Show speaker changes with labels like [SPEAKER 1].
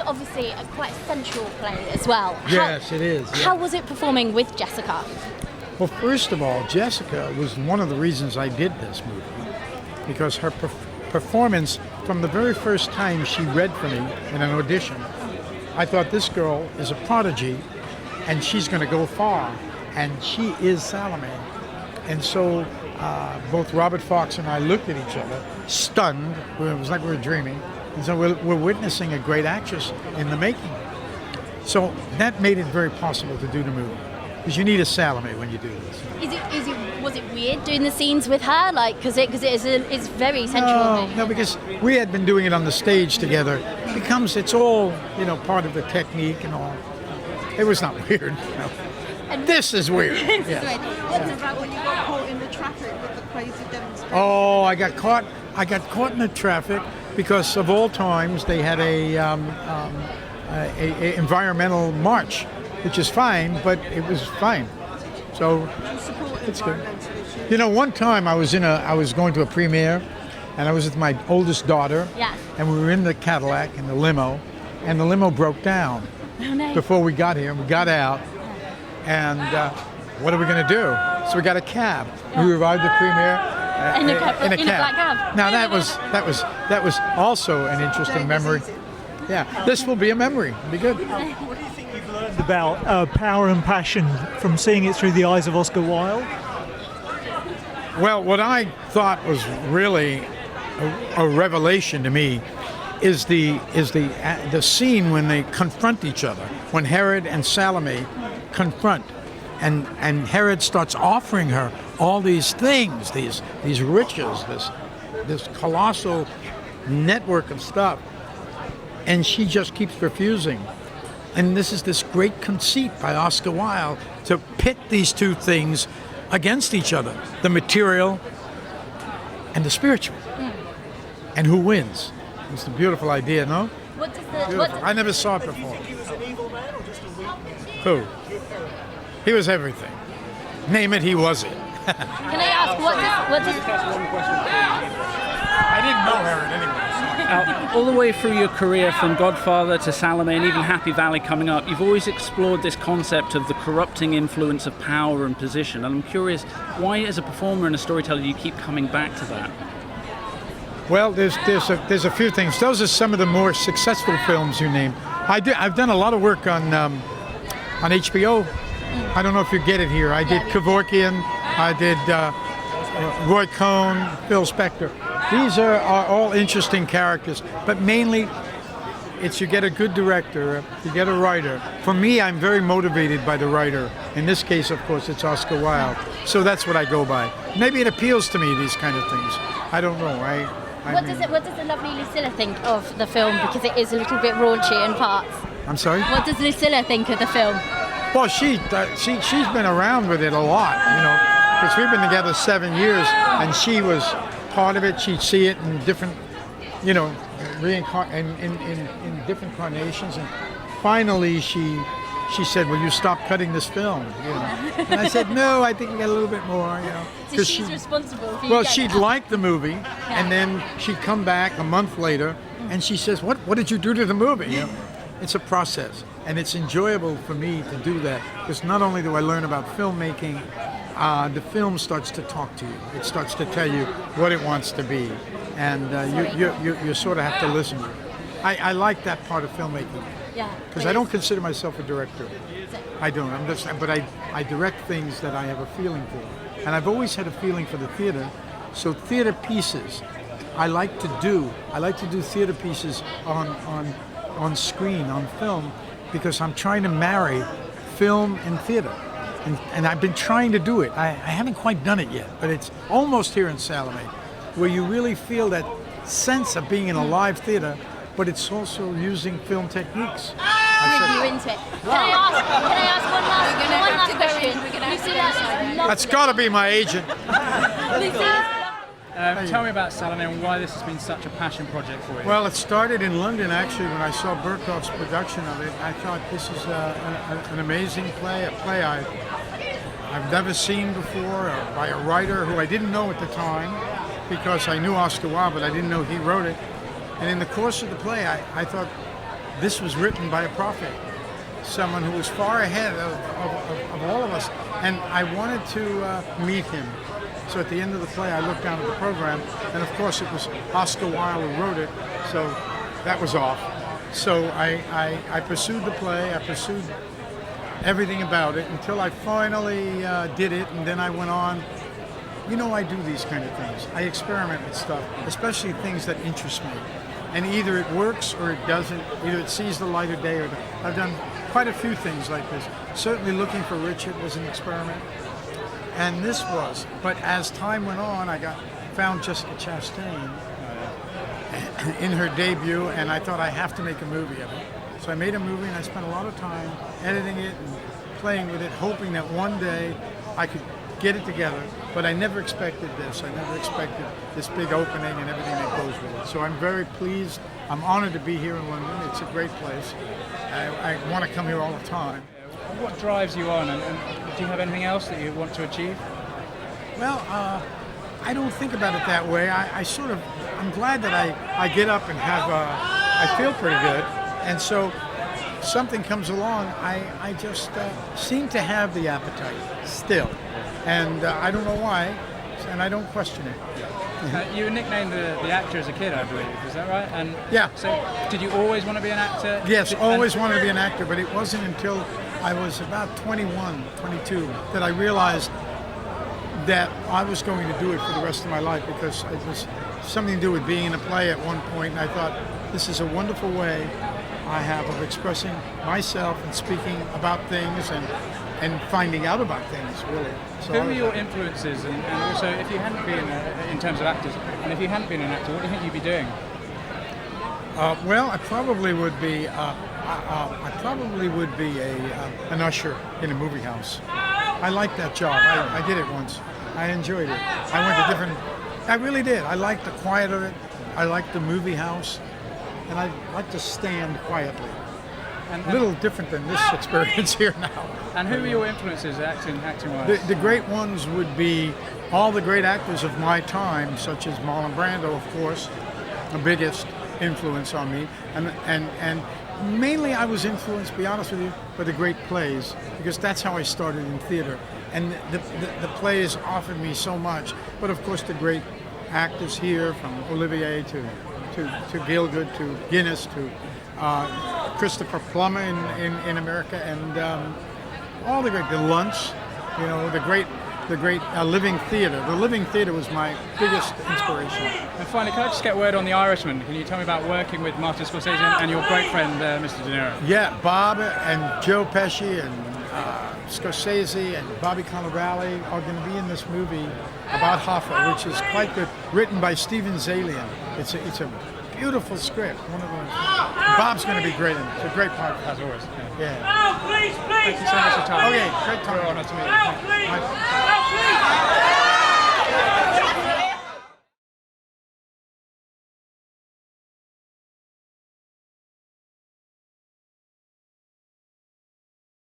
[SPEAKER 1] obviously quite a sensual play as well.
[SPEAKER 2] Yes, it is. Yeah.
[SPEAKER 1] How was it performing with Jessica?
[SPEAKER 2] Well, first of all, Jessica was one of the reasons I did this movie, because her performance, from the very first time she read for me in an audition, I thought this girl is a prodigy and she's going to go far, and she is Salome. And so both Robert Fox and I looked at each other, stunned. It was like we were dreaming. And so we're witnessing a great actress in the making. So that made it very possible to do the movie, because you need a Salome when you do this.
[SPEAKER 1] Was it weird doing the scenes with her? Like, because it's very sensual.
[SPEAKER 2] No, because we had been doing it on the stage together. It's all, part of the technique and all. It was not weird. No.
[SPEAKER 1] And
[SPEAKER 2] this is weird. Yes.
[SPEAKER 3] What about when you got caught in the traffic with the crazy demonstration?
[SPEAKER 2] Oh, I got caught in the traffic because of all times they had a environmental march, which is fine, but it was fine. So it's good. One time I was going to a premiere, and I was with my oldest daughter.
[SPEAKER 1] Yeah.
[SPEAKER 2] And we were in the Cadillac in the limo, and the limo broke down.
[SPEAKER 1] Oh, no.
[SPEAKER 2] Before we got here. We got out, and what are we going to do? So we got a cab.
[SPEAKER 1] Yeah.
[SPEAKER 2] We arrived at the premiere
[SPEAKER 1] in a black cab.
[SPEAKER 2] Now that was also an interesting memory. Yeah, this will be a memory. It'll be good.
[SPEAKER 4] What do you think you've learned about power and passion from seeing it through the eyes of Oscar Wilde?
[SPEAKER 2] Well, what I thought was really a revelation to me is the scene when they confront each other, when Herod and Salome confront, and Herod starts offering her all these things, these riches, this colossal network of stuff, and she just keeps refusing. And this is this great conceit by Oscar Wilde to pit these two things against each other, the material and the spiritual. And who wins? It's a beautiful idea, no? I never saw it before.
[SPEAKER 4] He was an evil man or just a weak man?
[SPEAKER 2] Who? He was everything. Name it, he was it.
[SPEAKER 1] Can I ask what does
[SPEAKER 5] One question.
[SPEAKER 2] I didn't know Herod anyway.
[SPEAKER 5] All the way through your career, from Godfather to Salome and even Happy Valley coming up, you've always explored this concept of the corrupting influence of power and position. And I'm curious, why as a performer and a storyteller do you keep coming back to that?
[SPEAKER 2] Well, there's a few things. Those are some of the more successful films you named. I've done a lot of work on HBO. I don't know if you get it here. I did Kevorkian. I did Roy Cohn, Phil Spector. These are all interesting characters, but mainly it's you get a good director, you get a writer. For me, I'm very motivated by the writer. In this case, of course, it's Oscar Wilde. So that's what I go by. Maybe it appeals to me, these kind of things. I don't know.
[SPEAKER 1] What does the lovely Lucilla think of the film? Because it is a little bit raunchy in parts.
[SPEAKER 2] I'm sorry?
[SPEAKER 1] What does Lucilla think of the film?
[SPEAKER 2] Well, she's been around with it a lot, because we've been together 7 years, and she was part of it. She'd see it in different, in different carnations, and finally she said, "Will you stop cutting this film?" And I said, "No, I think we got a little bit more."
[SPEAKER 1] So she's responsible for you.
[SPEAKER 2] Well, she'd like the movie, and then she'd come back a month later, and she says, "What did you do to the movie?" It's a process, and it's enjoyable for me to do that, because not only do I learn about filmmaking, the film starts to talk to you. It starts to tell you what it wants to be, and you sort of have to listen. I like that part of filmmaking.
[SPEAKER 1] Yeah.
[SPEAKER 2] Because I don't consider myself a director. I don't. But I direct things that I have a feeling for, and I've always had a feeling for the theater. So theater pieces, I like to do theater pieces on screen, on film, because I'm trying to marry film and theater. And I've been trying to do it. I haven't quite done it yet, but it's almost here in Salome, where you really feel that sense of being in a live theater, but it's also using film techniques.
[SPEAKER 1] Bring you into it. Can I ask one last question? Lucilla,
[SPEAKER 2] That's got to be my agent.
[SPEAKER 5] Tell me about Salome and why this has been such a passion project for you.
[SPEAKER 2] Well, it started in London, actually, when I saw Burkoff's production of it. I thought this is an amazing play, a play I've never seen before, by a writer who I didn't know at the time, because I knew Oscar Wilde, but I didn't know he wrote it. And in the course of the play, I thought this was written by a prophet, someone who was far ahead of all of us, and I wanted to meet him. So at the end of the play, I looked down at the program, and of course it was Oscar Wilde who wrote it, so that was off. So I pursued the play, I pursued everything about it until I finally did it, and then I went on. You know, I do these kind of things. I experiment with stuff, especially things that interest me. And either it works or it doesn't. Either it sees the light of day or I've done quite a few things like this. Certainly Looking for Richard was an experiment. And this was. But as time went on, I found Jessica Chastain in her debut, and I thought I have to make a movie of it. So I made a movie, and I spent a lot of time editing it and playing with it, hoping that one day I could get it together. But I never expected this. I never expected this big opening and everything that goes with it. So I'm very pleased. I'm honored to be here in London. It's a great place. I want to come here all the time.
[SPEAKER 6] What drives you on, and do you have anything else that you want to achieve?
[SPEAKER 2] Well, I don't think about it that way. I'm glad that I get up and I feel pretty good. And so something comes along, I just seem to have the appetite still. And I don't know why, and I don't question it.
[SPEAKER 6] You were nicknamed the actor as a kid, I believe. Is that right? And
[SPEAKER 2] yeah.
[SPEAKER 6] So, did you always want to be an actor?
[SPEAKER 2] Yes, always wanted to be an actor, but it wasn't until I was about 21, 22 that I realized that I was going to do it for the rest of my life, because it was something to do with being in a play at one point, and I thought, this is a wonderful way I have of expressing myself and speaking about things and finding out about things, really. So
[SPEAKER 6] who were your influences, and also, if you hadn't been, in terms of actors, and if you hadn't been an actor, what do you think you'd be doing?
[SPEAKER 2] Well, I probably would be an usher in a movie house. I liked that job. I did it once. I enjoyed it. I really did. I liked the quiet of it. I liked the movie house, and I like to stand quietly. A little different than this experience here now.
[SPEAKER 6] And who were your influences acting-wise?
[SPEAKER 2] The great ones would be all the great actors of my time, such as Marlon Brando, of course, the biggest influence on me. And mainly I was influenced, to be honest with you, by the great plays, because that's how I started in theater. And the plays offered me so much. But of course the great actors here, from Olivier to Gielgud to Guinness to Christopher Plummer in America, and all the great, the Lunch, you know, the great living theater. The living theater was my biggest inspiration.
[SPEAKER 6] And finally, can I just get word on The Irishman? Can you tell me about working with Martin Scorsese and your great friend, Mr. De Niro?
[SPEAKER 2] Yeah, Bob and Joe Pesci and Scorsese and Bobby Cannavale are going to be in this movie about Hoffa, which is quite good, written by Steven Zalian. It's a beautiful script. One of those. Bob's going to be great in it. It's a great part, as always. Yeah.
[SPEAKER 6] Thank you so much for your time.
[SPEAKER 2] Okay, great time.
[SPEAKER 6] We're honored to meet you.
[SPEAKER 2] My